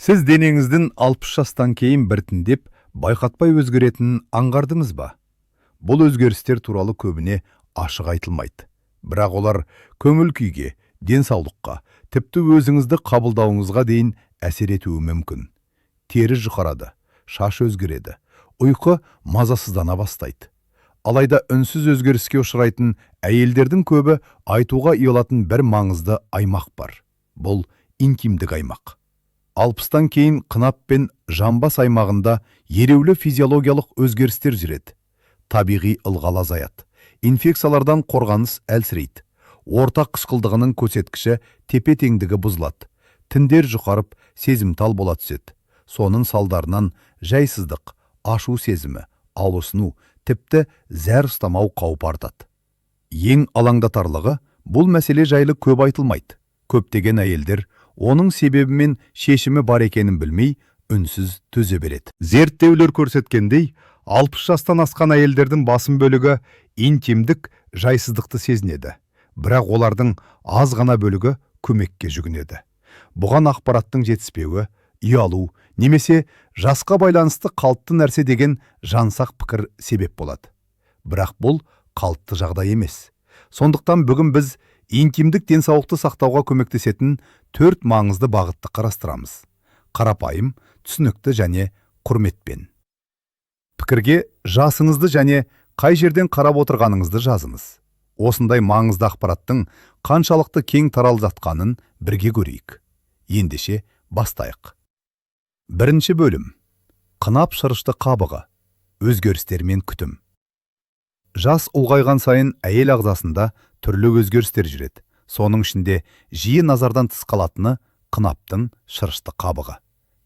Сіз денеңіздің 60 жастан кейін біртіндеп байқатпай өзгеретінін аңғардыңыз ба? Бұл өзгерістер туралы көбіне ашық айтылмайды. Бірақ олар көңіл күйге, денсаулыққа, тіпті өзіңізді қабылдауыңызға дейін әсер етуі мүмкін. Тері жұқарады, шаш өзгереді, ұйқы мазасыздана бастайды. Алайда үнсіз өзгеріске ұшырайтын әйелдердің көбі айтуға ұялатын бір маңызды аймақ бар. Бұл интимдік аймақ. 60-тан кейін қынап пен жамбас аймағында ереулі физиологиялық өзгерістер жүреді. Табиғи ылғал азаяды. Инфекциялардан қорғаныс әлсірейді. Ортақ қышқылдығының көрсеткіші тепе-теңдігі бұзылады. Тіндер жұқарып, сезімтал бола түседі. Соның салдарынан жайсыздық, ашу сезімі, ауырсыну, тіпті зәр ұстамау қаупі артады. Ең алаңдатарлығы, бұл мәселе жайлы көп айтылмайды. Көптеген әйелдер оның себебі мен шешімі бар екенін білмей, үнсіз төзе береді. Зерттеулер көрсеткендей, 60 жастан асқан әйелдердің басым бөлігі интимдік жайсыздықты сезінеді. Бірақ олардың аз ғана бөлігі көмекке жүгінеді. Бұған ақпараттың жетіспеуі, ұялу, немесе жасқа байланысты қалыпты нәрсе деген жансақ пікір себеп болады. Бірақ бұл қалыпты жағдай емес. Сондықтан бүгін біз интимдік денсаулықты сақтауға көмектесетін 4 маңызды бағытты қарастырамыз. Қарапайым, түсінікті және құрметпен. Пікірге жасыңызды және қай жерден қарап отырғаныңызды жазыңыз. Осындай маңызды ақпараттың қаншалықты кең таралып жатқанын бірге көрейік. Ендеше бастайық. Бірінші бөлім. Қынап шырышты қабығы. Өзгерістер мен күтім. Жас ұлғайған сайын әйел ағзасында түрлі өзгерістер жүреді. Соның ішінде жиі назардан тыс қалатыны қынаптың шырышты қабығы.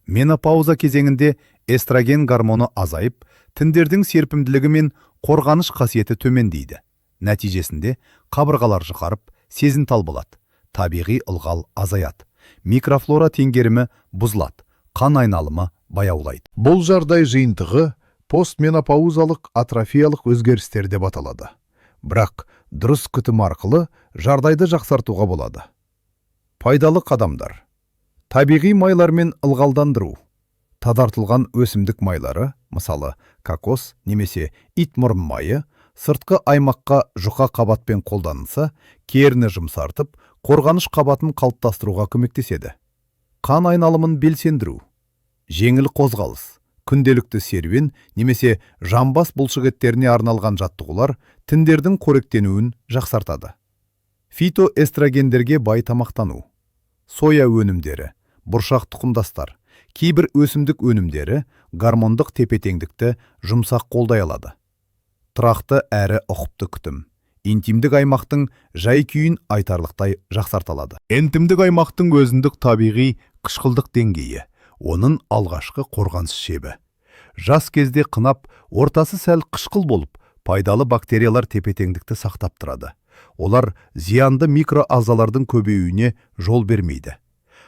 Менопауза кезеңінде эстроген гормоны азайып, тіндердің серпімділігі мен қорғаныш қасиеті төмендейді. Нәтижесінде қабырғалар жұқарып, сезімтал болады. Табиғи ылғал азаяды. Микрофлора теңгерімі бұзылады. Қан айналымы баяулайды. Бұл жағдай жиынтығы постменопаузалық атрофиялық өзгерістер деп аталады. Бірақ дұрыс күтім арқылы жағдайды жақсартуға болады. Пайдалы қадамдар. Табиғи майлар мен ылғалдандыру. Тазартылған өсімдік майлары, мысалы кокос немесе итмұрын майы, сыртқы аймаққа жұқа қабатпен қолданылса, керіні жұмсартып, қорғаныш қабатын қалыптастыруға көмектеседі. Қан айналымын белсендіру. Жеңіл қозғалыс, күнделікті серуен немесе жамбас бұлшықеттеріне арналған жаттығулар тіндердің қоректенуін жақсартады. Фитоэстрогендерге бай тамақтану. Соя өнімдері, бұршақ тұқымдастар, кейбір өсімдік өнімдері гормондық тепе-теңдікті жұмсақ қолдай алады. Тұрақты әрі ұқыпты күтім. Интимдік аймақтың жай-күйін айтарлықтай жақсарталады. Интимдік аймақтың өзіндік табиғи қышқылдық деңгейі, оның алғашқы қорғаныс шебі. Жас кезде қынап, ортасы сәл қышқыл болып, пайдалы бактериялар тепе-теңдікті сақтап тұрады. Олар зиянды микроағзалардың көбеюіне жол бермейді.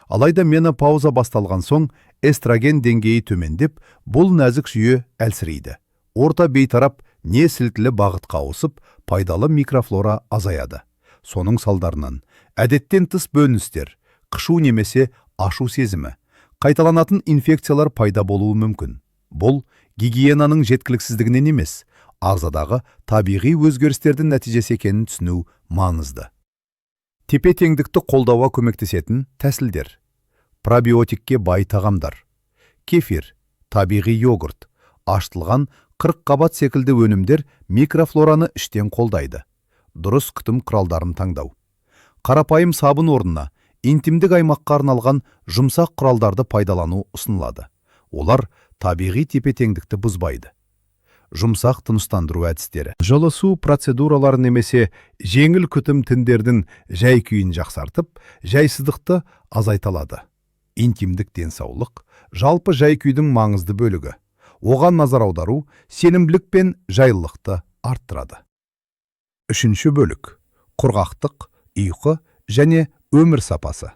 Алайда менопауза басталған соң эстроген деңгейі төмендеп, бұл нәзік жүйе әлсірейді. Орта бейтарап не сілтілі бағытқа ауысып, пайдалы микрофлора азаяды. Соның салдарынан әдеттен тыс бөліністер, қышу немесе ашу сезімі, қайталанатын инфекциялар пайда болуы мүмкін. Бұл гигиенаның жеткіліксіздігінен емес, ағзадағы табиғи өзгерістердің нәтижесі екенін түсіну маңызды. Тепе-теңдікті қолдауға көмектесетін тәсілдер. Пробиотикке бай тағамдар. Кефир, табиғи йогурт, ашытылған 40 қабат секілді өнімдер микрофлораны іштен қолдайды. Дұрыс күтім құралдарын таңдау. Қарапайым сабын орнына интимдік аймаққа арналған жұмсақ құралдарды пайдалану ұсынылады. Олар табиғи тепе-теңдікті бұзбайды. Жұмсақ тыныштандыру әдістері. Жылысу процедуралары немесе жеңіл күтім тіндердің жай-күйін жақсартып, жайсыздықты азайталады. Интимдік денсаулық жалпы жай-күйдің маңызды бөлігі. Оған назар аудару сенімділік пен жайлылықты арттырады. Үшінші бөлік. Құрғақтық, ұйқы және өмір сапасы.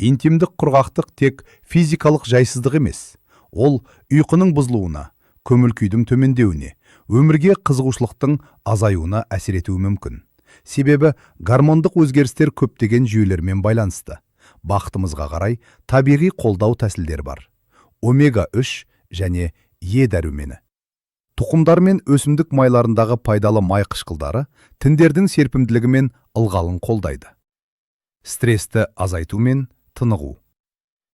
Интимдік құрғақтық тек физикалық жайсыздық емес. Ол ұйқының бұзылуына, көңіл-күйдің төмендеуіне, өмірге қызығушылықтың азаюына әсер етуі мүмкін. Себебі гормондық өзгерістер көптеген жүйелермен байланысты. бақытымызға қарай табиғи қолдау тәсілдері бар. Омега 3 және Е дәрумені. Тұқымдар мен өсімдік майларындағы пайдалы май қышқылдары тіндердің серпімділігі мен ылғалын қолдайды. Стресті азайту мен тынығу.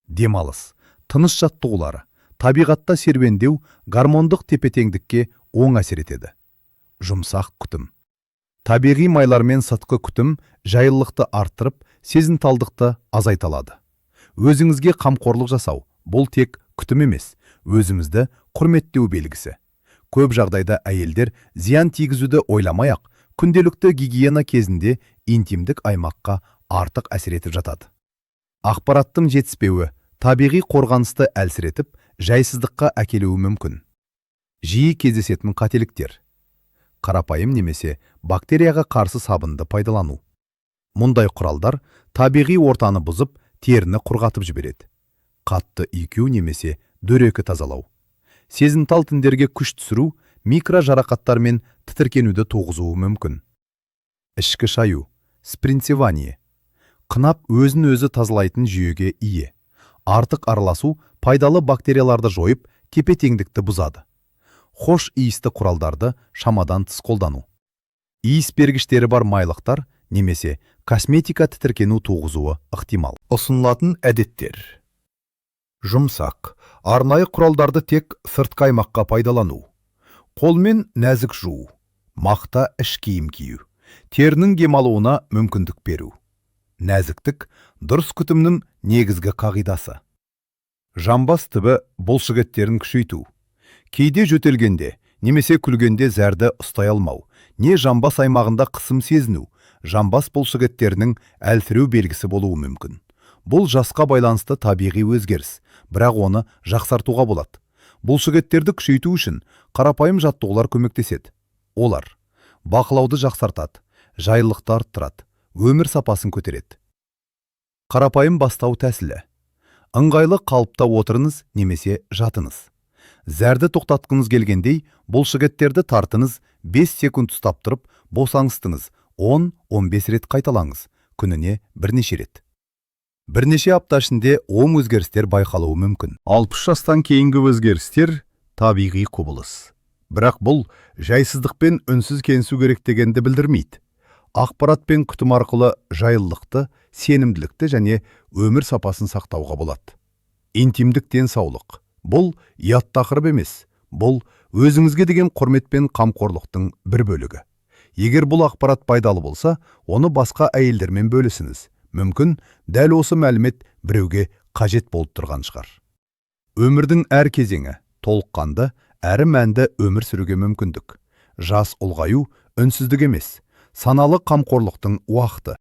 Демалыс, тыныш жаттығулары, табиғатта серуендеу гормондық тепе-теңдікке оң әсер етеді. Жұмсақ күтім. Табиғи майлар мен сыртқы күтім жайлылықты арттырып, сезімталдықты азайталады. Өзіңізге қамқорлық жасау, бұл тек күтім емес, өзімізді құрметтеу белгісі. Көп жағдайда әйелдер зиян тигізуді ойламай-ақ, күнделікті гигиена кезінде интимдік аймаққа артық әсер етіп жатады. Ақпараттың жетіспеуі табиғи қорғанысты әлсіретіп, жайсыздыққа әкелуі мүмкін. Жиі кездесетін қателіктер. Қарапайым немесе бактерияға қарсы сабынды пайдалану. Мұндай құралдар табиғи ортаны бұзып, теріні құрғатып жібереді. Қатты үйкеу немесе дөрекі тазалау. Сезімтал тіндерге күш түсіру, микро жарақаттар мен тітіркенуді туғызуы мүмкін. Ішкі шаю, спринцевание. Қынап өзін-өзі тазалайтын жүйеге ие. Артық араласу пайдалы бактерияларды жойып, тепе-теңдікті бұзады. Хош иісті құралдарды шамадан тыс қолдану. Иіс бергіштері бар майлықтар немесе косметика тітіркену туғызуы ықтимал. Ұсынылатын әдеттер. Жұмсақ, арнайы құралдарды тек сыртқы аймаққа пайдалану. Қолмен нәзік жуу, мақта іш киім кию, терінің демалуына мүмкіндік беру. Нәзіктік дұрыс күтімнің негізгі қағидасы. Жамбас түбі бұлшықеттерін күшейту. Кейде жөтелгенде, немесе күлгенде зәрді ұстай алмау, не жамбас аймағында қысым сезіну, жамбас бұлшықеттерінің әлсіреу белгісі болуы мүмкін. Бұл жасқа байланысты табиғи өзгеріс, бірақ оны жақсартуға болады. Бұлшықеттерді күшейту үшін қарапайым жаттығулар көмектеседі. Олар бақылауды жақсартады, жайлылықты арттырады, өмір сапасын көтереді. Қарапайым бастау тәсілі. Ыңғайлы қалыпта отырыңыз немесе жатыңыз. Зәрді тоқтатқыңыз келгендей, бұлшықеттерді тартыңыз, 5 секунд ұстап тұрып, босаңыстыңыз, 10-15 рет қайталаңыз, күніне бірнеше рет. Бірнеше апта ішінде оң өзгерістер байқалуы мүмкін. 60 жастан кейінгі өзгерістер табиғи құбылыс. Бірақ бұл жайсыздықпен үнсіз кенсу керек дегенді білдірмейді. Ақпарат пен күтім арқылы жайлылықты, сенімділікті және өмір сапасын сақтауға болады. Интимдік денсаулық. Бұл ұят тақырып емес. Бұл өзіңізге деген құрмет пен қамқорлықтың бір бөлігі. Егер бұл ақпарат пайдалы болса, оны басқа әйелдермен бөлісіңіз. Мүмкін дәл осы мәлімет біреуге қажет болып тұрған шығар. Өмірдің әр кезеңі толыққанды, әрі мәнді өмір сүруге мүмкіндік. Жас ұлғаю үнсіздік емес, саналы қамқорлықтың уақыты.